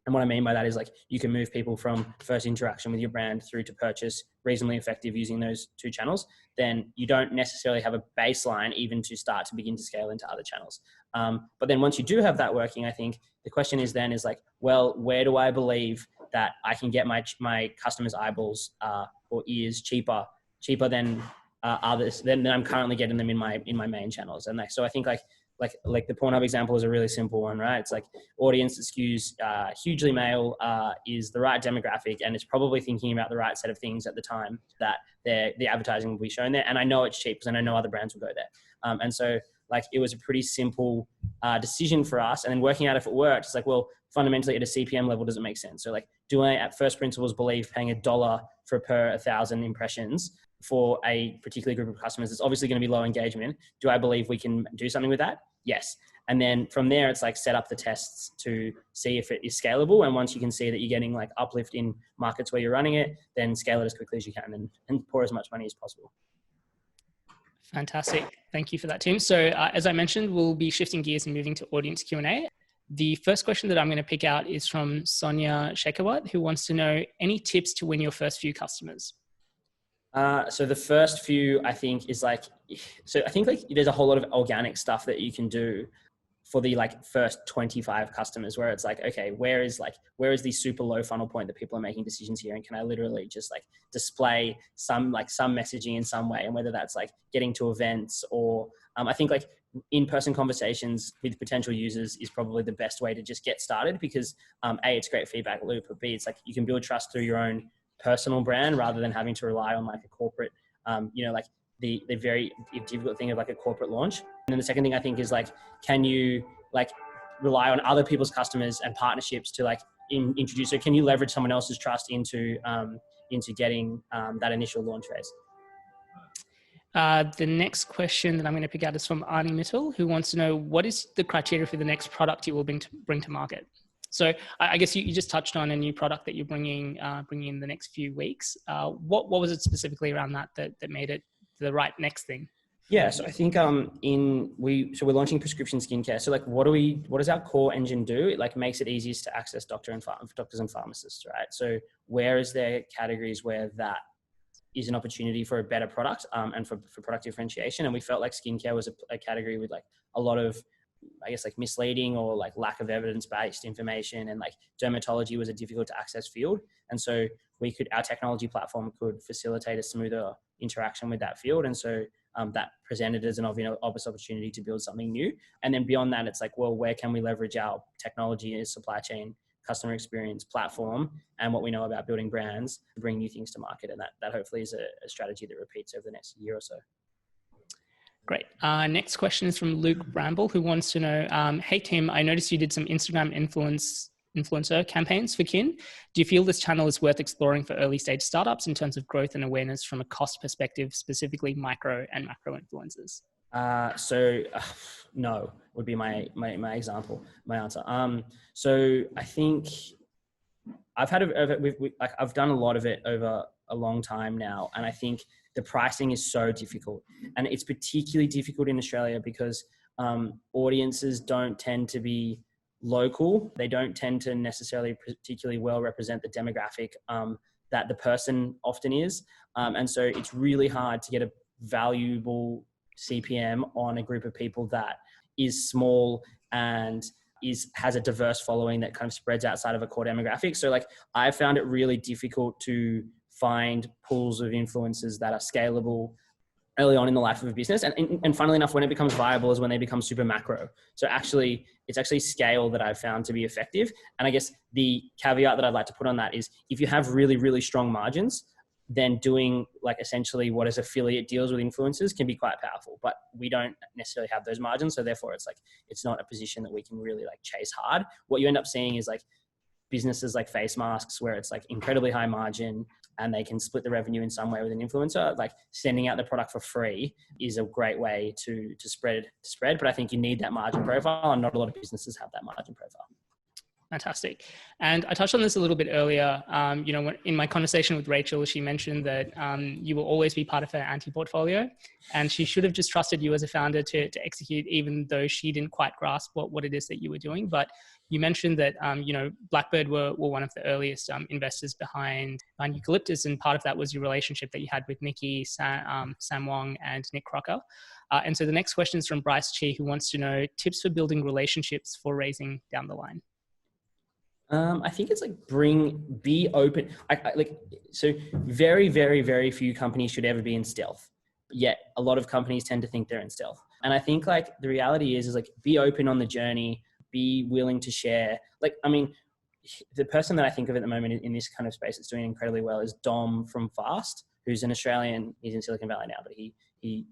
and what I mean by that is like you can move people from first interaction with your brand through to purchase reasonably effective using those two channels, then you don't necessarily have a baseline even to start to begin to scale into other channels. But then once you do have that working, I think the question is like, well, where do I believe that I can get my customers' eyeballs or ears cheaper than others, than I'm currently getting them in my main channels? And so I think like the Pornhub example is a really simple one, right? It's like audience that skews hugely male is the right demographic, and it's probably thinking about the right set of things at the time that the advertising will be shown there. And I know it's cheap because I know other brands will go there. And so like it was a pretty simple decision for us. And then working out if it worked, it's like, well, fundamentally at a CPM level, does it make sense? So like, do I at first principles believe paying $1 for per 1,000 impressions for a particular group of customers, it's obviously going to be low engagement. Do I believe we can do something with that? Yes. And then from there, it's like set up the tests to see if it is scalable. And once you can see that you're getting like uplift in markets where you're running it, then scale it as quickly as you can and pour as much money as possible. Fantastic. Thank you for that, Tim. So as I mentioned, we'll be shifting gears and moving to audience Q&A. The first question that I'm going to pick out is from Sonia Shekhawat, who wants to know any tips to win your first few customers. So the first few, I think, is like, so I think like there's a whole lot of organic stuff that you can do for the like first 25 customers where it's like, okay, where is the super low funnel point that people are making decisions here? And can I literally just like display some messaging in some way? And whether that's like getting to events or I think like in-person conversations with potential users is probably the best way to just get started because A, it's great feedback loop, but B, it's like you can build trust through your own personal brand rather than having to rely on like a corporate, like the very difficult thing of like a corporate launch. And then the second thing I think is like, can you like rely on other people's customers and partnerships to like introduce, so can you leverage someone else's trust into getting that initial launch phase? The next question that I'm going to pick out is from Arnie Mittal, who wants to know what is the criteria for the next product you will bring to market? So I guess you just touched on a new product that you're bringing in the next few weeks. What was it specifically around that made it the right next thing? Yeah, so I think we're launching prescription skincare. So like, what does our core engine do? It like makes it easiest to access doctors and pharmacists, right? So where is there categories where that is an opportunity for a better product, and for product differentiation? And we felt like skincare was a category with like a lot of, I guess, like misleading or like lack of evidence-based information, and like dermatology was a difficult to access field. And so our technology platform could facilitate a smoother interaction with that field. And so that presented as an obvious opportunity to build something new. And then beyond that, it's like, well, where can we leverage our technology as supply chain, customer experience platform, and what we know about building brands to bring new things to market? And that hopefully is a strategy that repeats over the next year or so. Great. Next question is from Luke Bramble, who wants to know, hey Tim, I noticed you did some Instagram influencer campaigns for Kin. Do you feel this channel is worth exploring for early stage startups in terms of growth and awareness from a cost perspective, specifically micro and macro influencers? No would be my answer. So I think I've done a lot of it over a long time now, and I think the pricing is so difficult, and it's particularly difficult in Australia because audiences don't tend to be local. They don't tend to necessarily particularly well represent the demographic that the person often is, and so it's really hard to get a valuable CPM on a group of people that is small and has a diverse following that kind of spreads outside of a core demographic. So like, I found it really difficult to find pools of influencers that are scalable early on in the life of a business. And funnily enough, when it becomes viable is when they become super macro. So it's actually scale that I've found to be effective. And I guess the caveat that I'd like to put on that is, if you have really, really strong margins, then doing like essentially what is affiliate deals with influencers can be quite powerful, but we don't necessarily have those margins. So therefore it's not a position that we can really like chase hard. What you end up seeing is like businesses like face masks, where it's like incredibly high margin and they can split the revenue in some way with an influencer. Like sending out the product for free is a great way to spread, but I think you need that margin profile, and not a lot of businesses have that margin profile. Fantastic. And I touched on this a little bit earlier. In my conversation with Rachel, she mentioned that you will always be part of her anti-portfolio, and she should have just trusted you as a founder to execute, even though she didn't quite grasp what it is that you were doing. But you mentioned that, Blackbird were one of the earliest investors behind Eucalyptus, and part of that was your relationship that you had with Nikki, Sam Wong, and Nick Crocker. And so the next question is from Bryce Chi, who wants to know tips for building relationships for raising down the line. I think it's like be open. So very, very, very few companies should ever be in stealth. Yet a lot of companies tend to think they're in stealth. And I think like the reality is like, be open on the journey, be willing to share. Like, I mean, the person that I think of at the moment in this kind of space that's doing incredibly well is Dom from Fast, who's an Australian. He's in Silicon Valley now, but he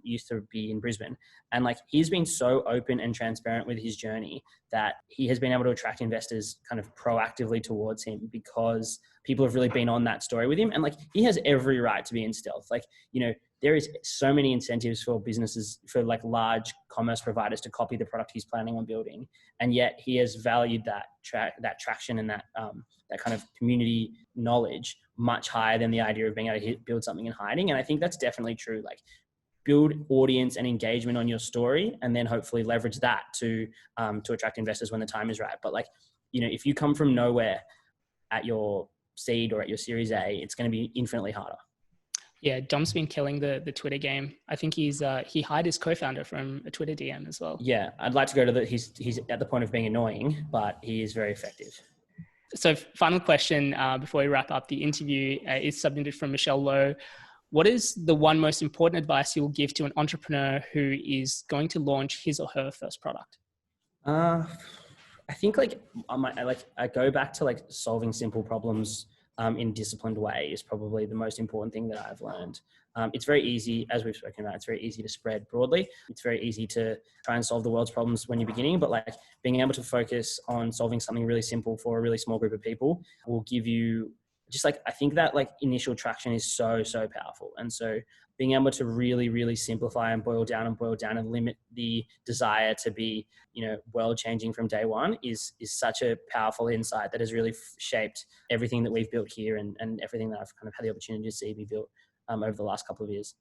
used to be in Brisbane. And like, he's been so open and transparent with his journey that he has been able to attract investors kind of proactively towards him, because people have really been on that story with him. And like, he has every right to be in stealth. Like, there is so many incentives for businesses, for like large commerce providers to copy the product he's planning on building. And yet he has valued that traction and that kind of community knowledge much higher than the idea of being able to build something in hiding. And I think that's definitely true. Like, build audience and engagement on your story, and then hopefully leverage that to attract investors when the time is right. But like, if you come from nowhere at your seed or at your Series A, it's going to be infinitely harder. Yeah, Dom's been killing the Twitter game. I think he hired his co-founder from a Twitter DM as well. Yeah, I'd like to go to he's at the point of being annoying, but he is very effective. So final question before we wrap up the interview is submitted from Michelle Lowe. What is the one most important advice you will give to an entrepreneur who is going to launch his or her first product? I think I go back to like solving simple problems in a disciplined way is probably the most important thing that I've learned. It's very easy, as we've spoken about, it's very easy to spread broadly. It's very easy to try and solve the world's problems when you're beginning, but like being able to focus on solving something really simple for a really small group of people will give you I think that like initial traction is so, so powerful. And so being able to really, really simplify and boil down and limit the desire to be, world changing from day one is such a powerful insight that has really shaped everything that we've built here and everything that I've kind of had the opportunity to see be built over the last couple of years.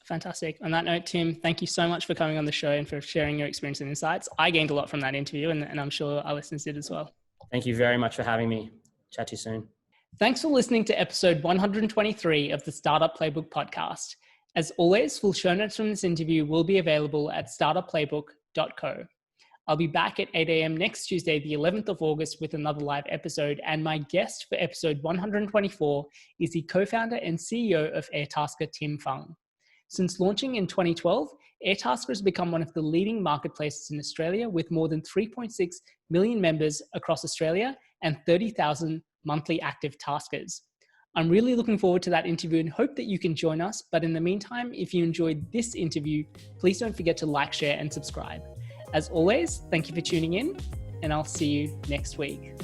Fantastic. On that note, Tim, thank you so much for coming on the show and for sharing your experience and insights. I gained a lot from that interview, and I'm sure our listeners did as well. Thank you very much for having me. Chat to you soon. Thanks for listening to episode 123 of the Startup Playbook podcast. As always, full show notes from this interview will be available at startupplaybook.co. I'll be back at 8 a.m. next Tuesday, the 11th of August, with another live episode. And my guest for episode 124 is the co-founder and CEO of Airtasker, Tim Fung. Since launching in 2012, Airtasker has become one of the leading marketplaces in Australia, with more than 3.6 million members across Australia and 30,000 monthly active taskers. I'm really looking forward to that interview and hope that you can join us. But in the meantime, if you enjoyed this interview, please don't forget to like, share, and subscribe. As always, thank you for tuning in, and I'll see you next week.